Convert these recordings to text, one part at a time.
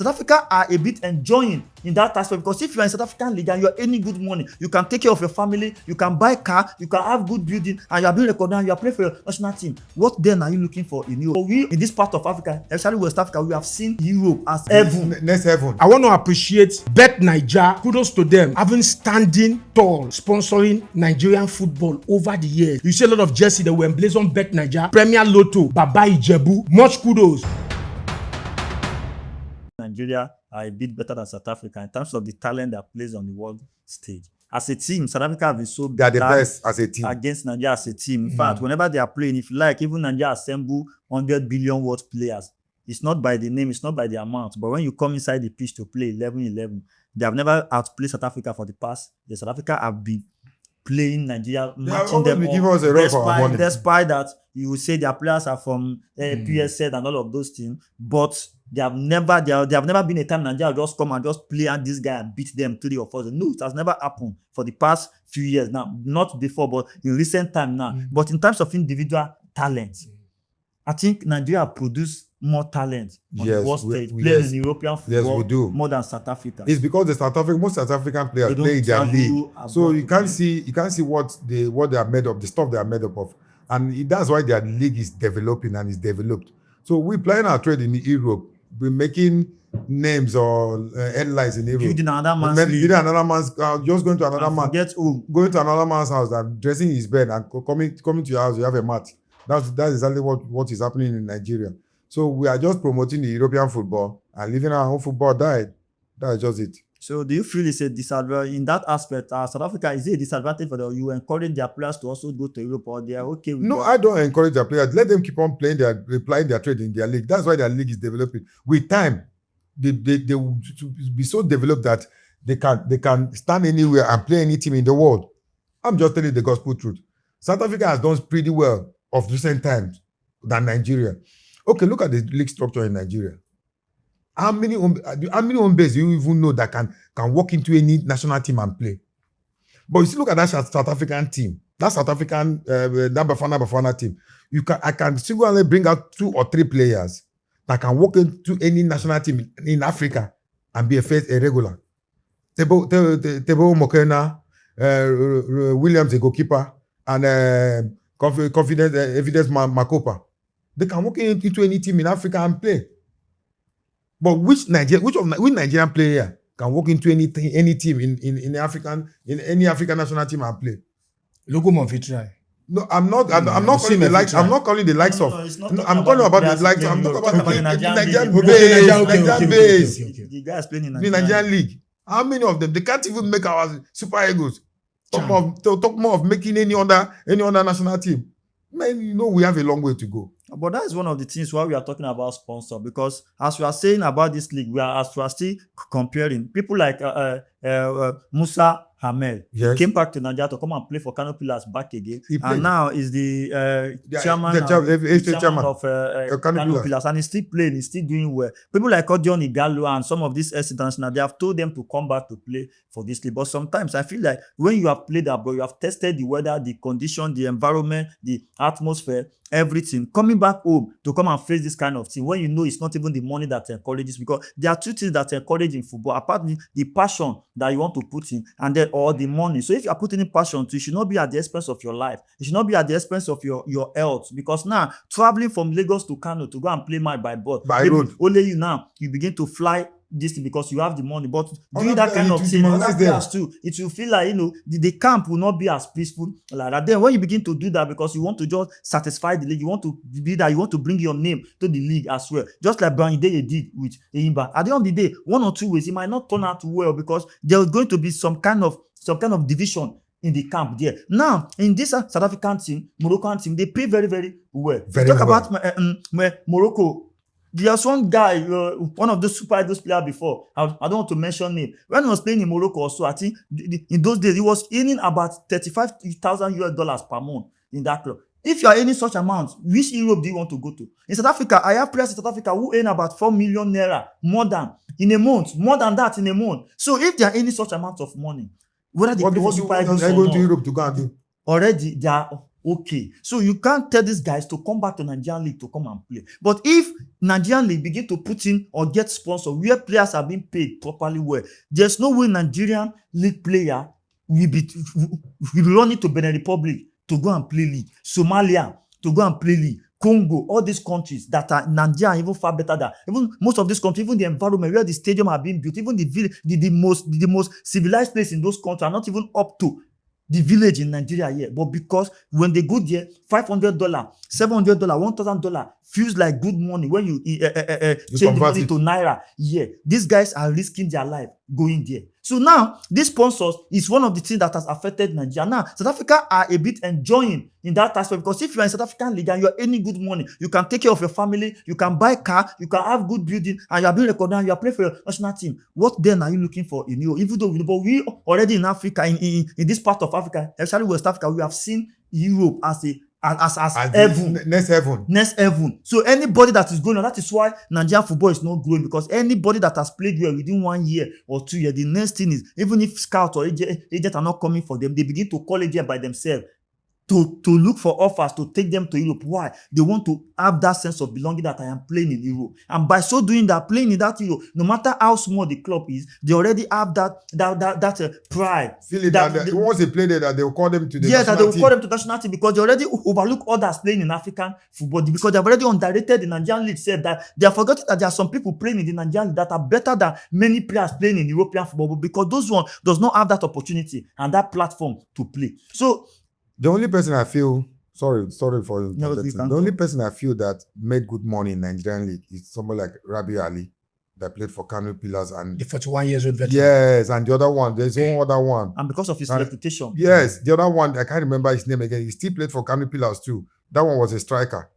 South Africa are a bit enjoying in that aspect, because if you are in South African league and you are earning good money, you can take care of your family, you can buy car, you can have good building, and you are being recognized, you are playing for your national team. What then are you looking for in Europe? So we in this part of Africa, especially West Africa, we have seen Europe as heaven. Next heaven. I want to appreciate Bet Naija. Kudos to them having standing tall, sponsoring Nigerian football over the years. You see a lot of jersey that were emblazoned on Bet Naija, Premier Lotto, Baba Ijebu. Much kudos. Nigeria are a bit better than South Africa in terms of the talent that plays on the world stage. As a team, South Africa have been so They are the best as a team against Nigeria as a team. In fact, whenever they are playing, if you like, even Nigeria assemble 100 billion world players. It's not by the name, it's not by the amount, but when you come inside the pitch to play 11-11, they have never outplayed South Africa for the past. The South Africa have been playing Nigeria, matching them up, despite that you will say their players are from PSL and all of those things, but they have never been a time Nigeria just come and just play and this guy and beat them 3 or 4. No, it has never happened for the past few years now, not before, but in recent time now. But in terms of individual talent, I think Nigeria produce more talent on the world stage, playing in European football more than South Africa. It's because most South African players play in their league, so you can't see what they are made of, the stuff they are made up of, and that's why their league is developing and is developed. So we playing our trade in Europe, we're making names or headlines in Europe. Building another man's just going to another man, going to another man's house and dressing his bed and coming to your house, you have a mat. That's exactly what is happening in Nigeria. So we are just promoting the European football and leaving our own football died. That's just it. So do you feel it's a disadvantage in that aspect? South Africa, is it a disadvantage for them? You encourage their players to also go to Europe, or they are okay with I don't encourage their players. Let them keep on applying their trade in their league. That's why their league is developing. With time, they will be so developed that they can stand anywhere and play any team in the world. I'm just telling you the gospel truth. South Africa has done pretty well of recent times than Nigeria. Okay, look at the league structure in Nigeria. How many home base do you even know that can walk into any national team and play? But you see, look at that South African team. That South African Bafana team. I can singularly bring out 2 or 3 players that can walk into any national team in Africa and be a regular. Tebo Mokena, Williams, a goalkeeper, and confidence evidence Makopa. They can walk into any team in Africa and play. But which Nigerian player can walk into any team in any African national team and play? Logo Monfitri. No, I'm not calling the likes. I'm not calling the likes of. I'm calling about the likes. I'm talking about the Nigerian base. The guys playing in the Nigerian league. How many of them? They can't even make our Super Eagles. Talk more of making any other national team. Man, we have a long way to go. But that is one of the things why we are talking about sponsor, because as we are saying about this league, we are still comparing people like Musa Hamel. Yes. Came back to Nigeria to come and play for Kano Pillars back again, and now is the chairman of Kano Pillars, and he's still playing, he's still doing well. People like Odion Igalo and some of these international, they have told them to come back to play for this league. But sometimes I feel like when you have played abroad, you have tested the weather, the condition, the environment, the atmosphere, everything, coming back home to come and face this kind of thing when you know it's not even the money that encourages, because there are 2 things that encourage in football, apart from the passion that you want to put in and then or the money. So if you are putting in passion to, it should not be at the expense of your life, it should not be at the expense of your health, because now traveling from Lagos to Kano to go and play match by road, only you begin to fly this thing because you have the money, but doing that kind of thing too, it will feel like the camp will not be as peaceful like that. Then when you begin to do that because you want to just satisfy the league, you want to be that, you want to bring your name to the league as well, just like Brian Day did with Eimba. At the end of the day, 1 or 2 ways it might not turn out well because there's going to be some kind of division in the camp there. Now, in this South African team, Moroccan team, they play very, very well. About Morocco. There's one guy, one of those Super Eagles players before. I don't want to mention name. When he was playing in Morocco also, I think in those days he was earning about $35,000 per month in that club. If you are earning such amount, which Europe do you want to go to? In South Africa, I have players in South Africa who earn about 4 million naira more than that in a month. So if they are earning such amount of money, whether they play for Super Eagles or not, to Europe to go and do? Already Okay, so you can't tell these guys to come back to Nigerian league to come and play. But if Nigerian league begin to put in or get sponsor where players are being paid properly well, there's no way Nigerian league player will be running to Benin Republic to go and play league, Somalia to go and play league, Congo, all these countries that are Nigeria even far better than even most of these countries, even the environment where the stadium are being built, even the most civilized place in those countries are not even up to the village in Nigeria here. But because when they go there, $500, $700, $1,000 feels like good money when you change the money to naira. Yeah, these guys are risking their life going there. So now, these sponsors is one of the things that has affected Nigeria. Now, South Africa are a bit enjoying in that aspect because if you are in South African league and you are earning good money, you can take care of your family, you can buy car, you can have good building, and you are being recognized, you are playing for your national team. What then are you looking for in Europe? Even though we already in Africa, in this part of Africa, especially West Africa, we have seen Europe as heaven. Next heaven. So anybody that is going on, that is why Nigerian football is not growing, because anybody that has played well within 1 year or 2 years, the next thing is, even if scouts or agents are not coming for them, they begin to call agents by themselves to look for offers to take them to Europe. Why? They want to have that sense of belonging that I am playing in Europe. And by so doing that, playing in that Europe, no matter how small the club is, they already have that pride. Once they play there, that they will call them to the national team. Yes, they will call them to the national team because they already overlook others playing in African football, because they have already underrated the Nigerian league, said that they have forgotten that there are some people playing in the Nigerian league that are better than many players playing in European football, because those ones does not have that opportunity and that platform to play. So the only person I feel, sorry for the only person I feel that made good money in Nigerian league is somebody like Rabi Ali that played for Kano Pillars, and the 41 years old veteran. Yes, and the other one, there's one other one. And because of his reputation. Yes, the other one, I can't remember his name again. He still played for Kano Pillars too. That one was a striker.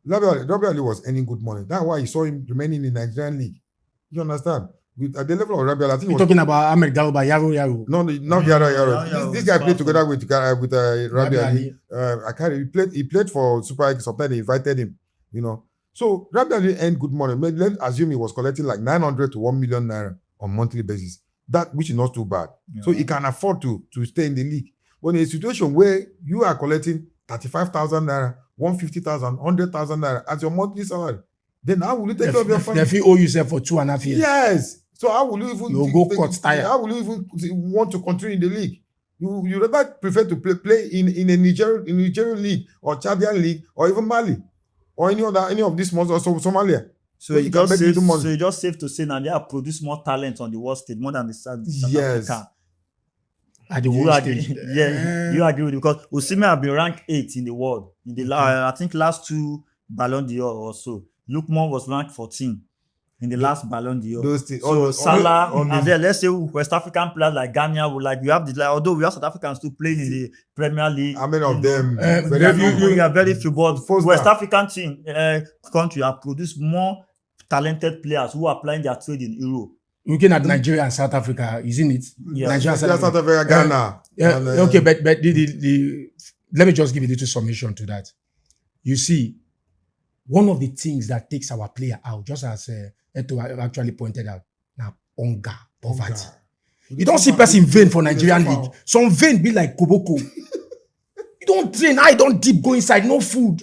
Rabi Ali was earning good money. That's why you saw him remaining in Nigerian league. You understand? At the level of Rabi Ali, I think you're talking about Ahmed Galba, Yaro. No, not Yaro. This guy played together with Rabi Ali. He played for Super Eagles. Sometimes they invited him, you know. So Rabi Ali earned good money. Let's assume he was collecting like 900 to 1 million naira on monthly basis. That, which is not too bad. Yeah. So he can afford to stay in the league. But in a situation where you are collecting 35,000 naira, 150,000, 100,000 naira as your monthly salary, then how will you take care of your family? If you owe yourself for 2.5 years. Yes. So how will you even how will you even want to continue in the league? You rather prefer to play in a Nigerian league or Chadian league or even Mali or any of these ones, or Somalia. So it's just safe to say Nigeria produce more talent on the world stage more than the South Africa. At the world stage. You agree with it, because Osimhen have been ranked 8th in the world in the I think last 2 Ballon d'Or or so. Lukman was ranked 14. In the last Ballon d'Or. So Salah, and then let's say West African players like Ghana, although we have South Africans still playing in the Premier League. How many of them? We are very few, but West African country have produced more talented players who are applying their trade in Europe. Looking at Nigeria and South Africa, isn't it? Yeah. Nigeria, South Africa, Ghana. Okay, but let me just give a little summation to that. You see, one of the things that takes our player out, just as Eto actually pointed out, now hunger, poverty. You don't see person vain for Nigerian league. Some vain be like Koboko. You don't train, I don't deep go inside, no food.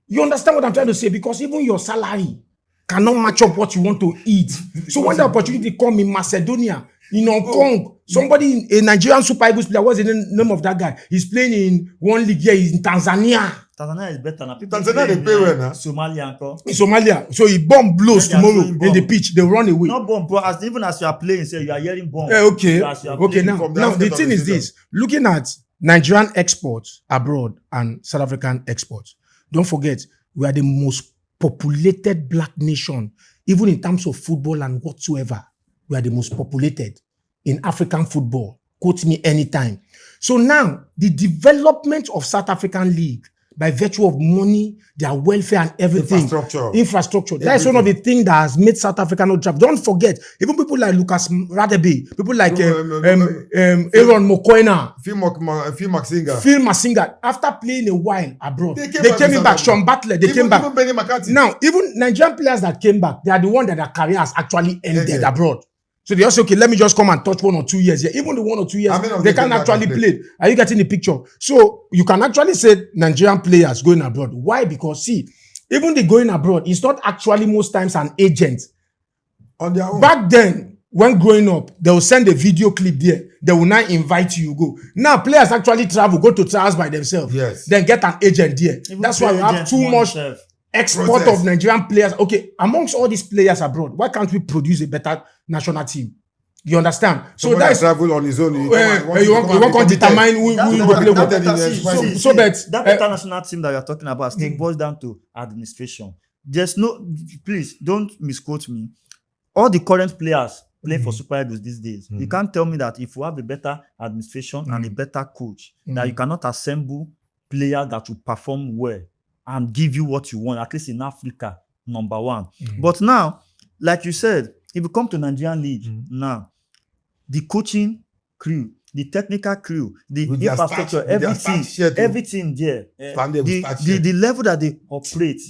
You understand what I'm trying to say? Because even your salary cannot match up what you want to eat. So when the opportunity come in Macedonia, in Hong Kong, somebody, a Nigerian Super Eagles player, what's the name of that guy? He's playing in one league here, he's in Tanzania. Tanzania is better now. Tanzania they play well now. Somalia, in Somalia. So he bomb blows tomorrow in the pitch, they run away. Not bomb, but even as you are playing, say you are hearing bomb. Okay. Now the thing is this: looking at Nigerian exports abroad and South African exports, don't forget we are the most populated black nation, even in terms of football and whatsoever. We are the most populated in African football. Quote me anytime. So now the development of South African League, by virtue of money, their welfare and everything. Infrastructure. That's one of the things that has made South Africa not draft. Don't forget, even people like Lucas Radebe, people like Aaron Mokoena, Phil Masinga, after playing a while abroad, they came back. Sean Butler, they came back. Now, even Nigerian players that came back, they are the ones that their careers actually ended abroad. So they just say, okay, let me just come and touch 1 or 2 years here. Even the 1 or 2 years, they can actually play. Are you getting the picture? So you can actually say Nigerian players going abroad. Why? Because see, even the going abroad, it's not actually most times an agent. On their own. Back then, when growing up, they will send a video clip there. They will now invite you, go. Now, players actually travel, go to trials by themselves. Yes. Then get an agent there. Even that's why we have too much export of Nigerian players. Okay, amongst all these players abroad, why can't we produce a better national team? You understand? So that's travel on his own. You want to determine who will play what. That better national team that you're talking about still boils down to administration. There's no, please don't misquote me. All the current players play for Super Eagles these days. You can't tell me that if you have a better administration and a better coach, that you cannot assemble players that will perform well and give you what you want, at least in Africa, number one. But now, like you said, if you come to Nigerian League now, the coaching crew, the technical crew, the infrastructure, everything there. The level that they operate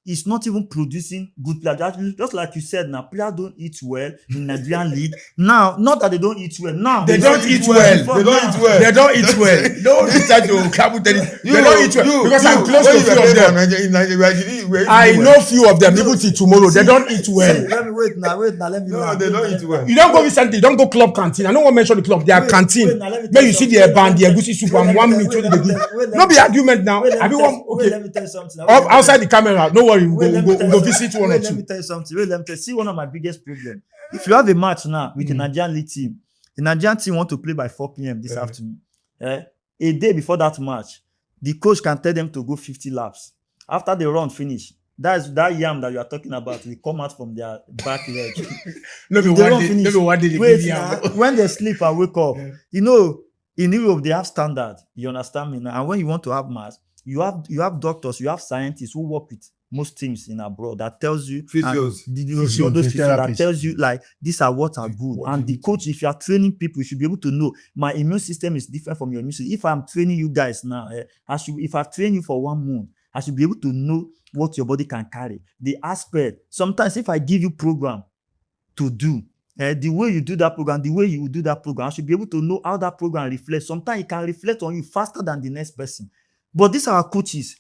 is not even producing good players. Just like you said, now players don't eat well in Nigerian League. Now, not that they don't eat well. Now they don't eat well. They don't eat well. No research to Kabu tennis. They don't eat well because I'm close to few of them. I know few of them. Even till tomorrow, they don't eat well. Let me wait now. Let me. No, they don't eat well. You don't go recently. Don't go club canteen. I don't want to mention the club. They are canteen. When you see the band, the egusi soup, and 1 minute they do. No be argument now. Let me tell you something. Outside the camera, no worry. We'll go visit 1 or 2. Let me tell you something. Let me tell you. See, one of my biggest problems. If you have a match now with the Nigerian League team, the Nigerian team want to play by 4 p.m. this afternoon. A day before that match, the coach can tell them to go 50 laps. After the run finish, that yam that you are talking about will come out from their back leg. When they sleep and wake up, you know, in Europe they have standard. You understand me now? And when you want to have mass, you have doctors, you have scientists who work with most teams in abroad that tells you that tells you like these are what are good. And the coach, if you are training people, you should be able to know my immune system is different from your immune system. If I'm training you guys now, if I've trained you for 1 month, I should be able to know what your body can carry. The aspect. Sometimes if I give you program to do, the way you do that program, the way you do that program, I should be able to know how that program reflects. Sometimes it can reflect on you faster than the next person. But these are our coaches.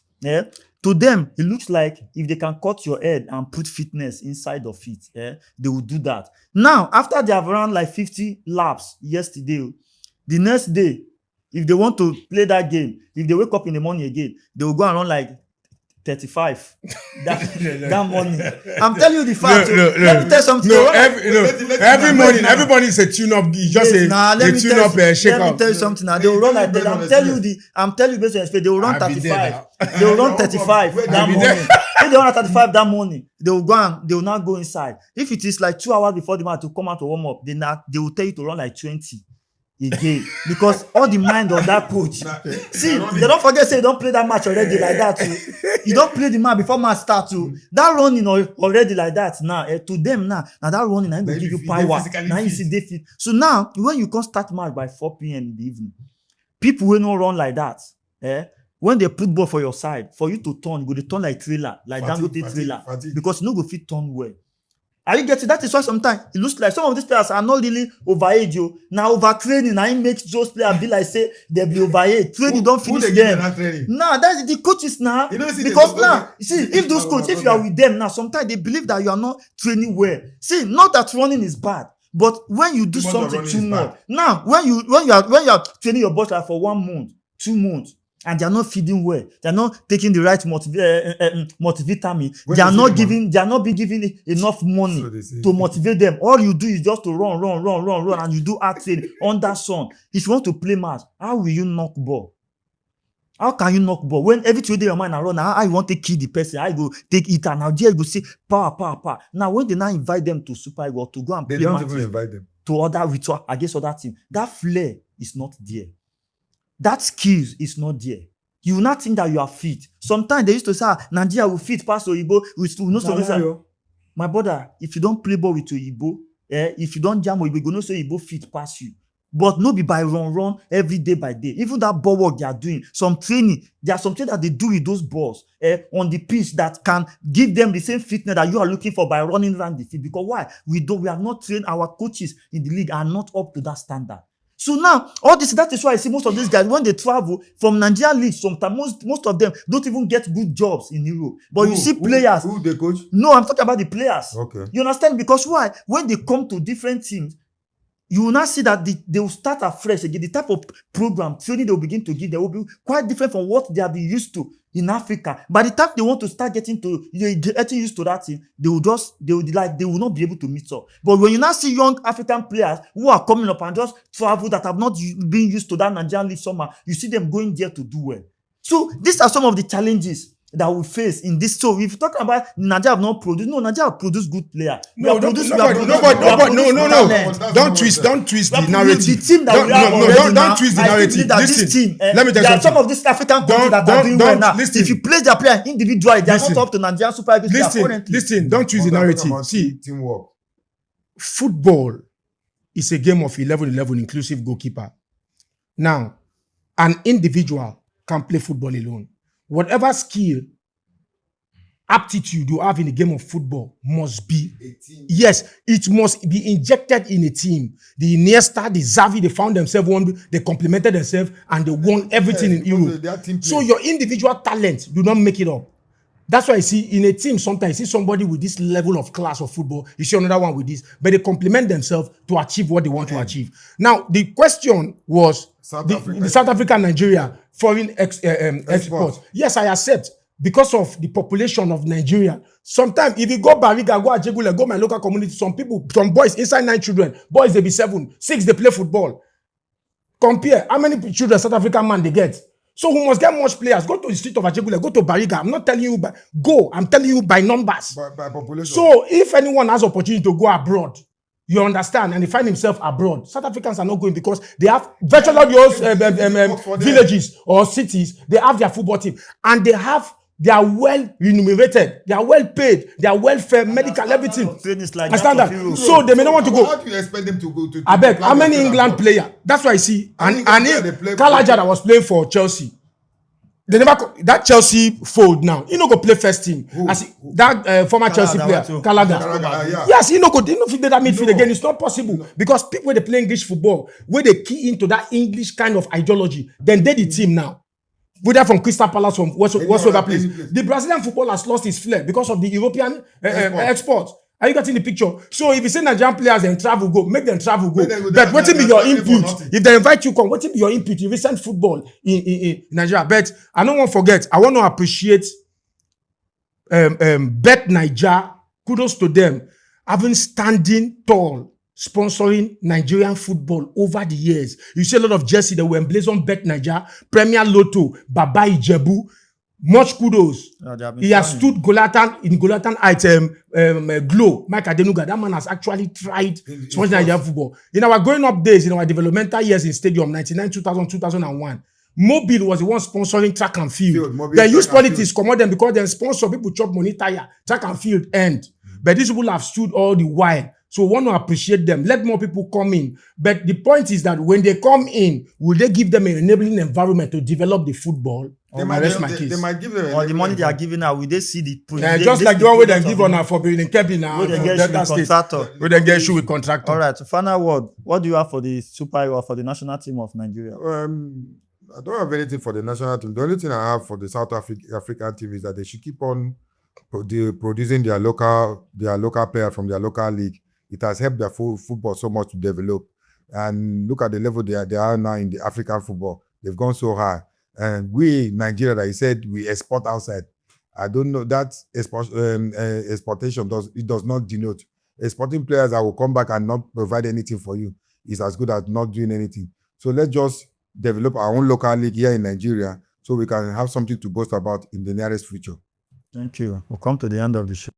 To them, it looks like if they can cut your head and put fitness inside of it, they will do that. Now, after they have run like 50 laps yesterday, the next day, if they want to play that game, if they wake up in the morning again, they will go and run like 35 that morning. I'm telling you the fact. Let me tell you something. Every morning, everybody is a tune-up. Just a tune-up shake-up. Let me tell you something. Now they will run like that. I'm telling you based on experience. They will run 35. They will run 35 that morning. If they run 35 that morning, they will now go inside. If it is like 2 hours before the match to come out to warm up, they will tell you to run like 20. Again, because all the mind of that coach. See, they don't forget, say you don't play that match already like that too. You don't play the match before match start too. That running already like that now. To them now that running I will give you power. Now you see they fit. So now when you can start match by 4 p.m. in the evening, people will not run like that. When they put ball for your side, for you to turn, you go to turn like trailer, like Dangote trailer, because you no go fit turn well. Are you getting that? Is why sometimes it looks like some of these players are not really overage. Now overtraining, I make those players be like say they be overage. Training don't finish them. Nah, that's the coaches now. Because now, see, if those coaches, if you are with them now, sometimes they believe that you are not training well. See, not that running is bad, but when you do something too much. Now, when you are training your body for 1 month, 2 months. And they are not feeding well. They are not taking the right multivitamin. They are not being given enough money to motivate them. All you do is just to run, and you do hard training under sun. If you want to play match, how will you knock ball? How can you knock ball when every 2 days your mind and run? How you want to kill the person? I go take it and now there you go say power. Now when they now invite them to Super Eagles to go and play, they don't even invite them to other ritual against other team. That flair is not there. That skills is not there. You will not think that you are fit. Sometimes they used to say, Nigeria will fit past Oyibo. My brother, if you don't play ball with Oyibo, if you don't jam Oyibo, you go no say Oyibo fit past you. but no be by run every day by day. Even that ball work they are doing, some training, there are some things that they do with those balls on the pitch that can give them the same fitness that you are looking for by running around the field. Because why? We have not trained, our coaches in the league are not up to that standard. So now, all this, that is why I see most of these guys, when they travel from Nigerian leagues, sometimes most of them don't even get good jobs in Europe. But you see players. Who they coach? No, I'm talking about the players. Okay. You understand? Because why? When they come to different teams, you will now see that they will start afresh again. The type of program, training they will begin to give, they will be quite different from what they have been used to in Africa. By the time they want to start getting used to that thing, they will not be able to meet up. But when you now see young African players who are coming up and just travel that have not been used to that Nigerian league summer, you see them going there to do well. So these are some of the challenges that we face in this. So if you talk about Nigeria have not produced, no, Nigeria have produced good players. No. Don't twist the narrative. The team that we have don't twist the narrative. Listen, let me tell you there are some something. of these African countries that are doing well now. Listen. If you place their player individually, they are not up to Nigerian Super Eagles. Listen, don't twist the narrative. See, teamwork. Football is a game of 11-11 inclusive goalkeeper. Now, an individual can play football alone. Whatever skill, aptitude you have in the game of football must be, yes, it must be injected in a team. The Iniesta, the Xavi, they found themselves one, they complemented themselves and they won everything in Europe. So your individual talent do not make it up. That's why I see in a team, sometimes you see somebody with this level of class of football, you see another one with this, but they complement themselves to achieve what they want to achieve. Now, the question was the South Africa, Nigeria, foreign exports. Yes, I accept. Because of the population of Nigeria, sometimes if you go Bariga, go Ajegule, go my local community, some boys inside 9 children, boys they be 7, 6 they play football. Compare how many children South African man they get. So we must get much players. Go to the street of Ajegule, go to Bariga. I'm not telling you I'm telling you by numbers. By population. So if anyone has opportunity to go abroad, you understand, and he find himself abroad, South Africans are not going because they have virtually all those villages or cities, they have their football team, and they are well remunerated, they are well paid, they are well fed, medical, everything. Understand that? So they may not want to go. How do you expect them to go to I beg, how many England players? That's why I see. And Kalaja that was playing for Chelsea. They never that Chelsea fold now. He no go play first team. As that former Chelsea player, Kalada. Yes, he no fit that midfield again. It's not possible because people when they play English football, where they key into that English kind of ideology, then they the team now. Whether from Crystal Palace, from whatsoever place. The Brazilian football has lost its flair because of the European exports. Are you getting the picture? So if you say Nigerian players and travel go, make them travel go. But what will be your input? If they invite you, come. What will be your input in recent football in Nigeria? But I don't want to forget. I want to appreciate Bet Nigeria. Kudos to them, having standing tall, sponsoring Nigerian football over the years. You see a lot of jersey that were emblazoned Bet Nigeria, Premier Lotto, Baba Ijebu. Much kudos. He has stood Golatan item Glow. Mike Adenuga, that man has actually tried sponsoring Nigerian football. In our growing up days, in our developmental years in stadium, 99, 2000, 2001, Mobile was the one sponsoring track and field. They use politics, command them because they sponsor people chop money tire, track and field end. But these people have stood all the while. So we want to appreciate them. Let more people come in. But the point is that when they come in, will they give them an enabling environment to develop the football? They might give them or the money they are giving out, will they see the just like the one where they give on for building cabin now. Where they get issue with contractor. Where they get issue with contractor. All right. So final word. What do you have for the Super Eagles, for the national team of Nigeria? I don't have anything for the national team. The only thing I have for the South African team is that they should keep on producing their local players from their local league. It has helped their football so much to develop. And look at the level they are now in the African football. They've gone so high. And we, Nigeria, that he said we export outside. I don't know that exportation does not denote. Exporting players that will come back and not provide anything for you is as good as not doing anything. So let's just develop our own local league here in Nigeria so we can have something to boast about in the nearest future. Thank you. We'll come to the end of the show.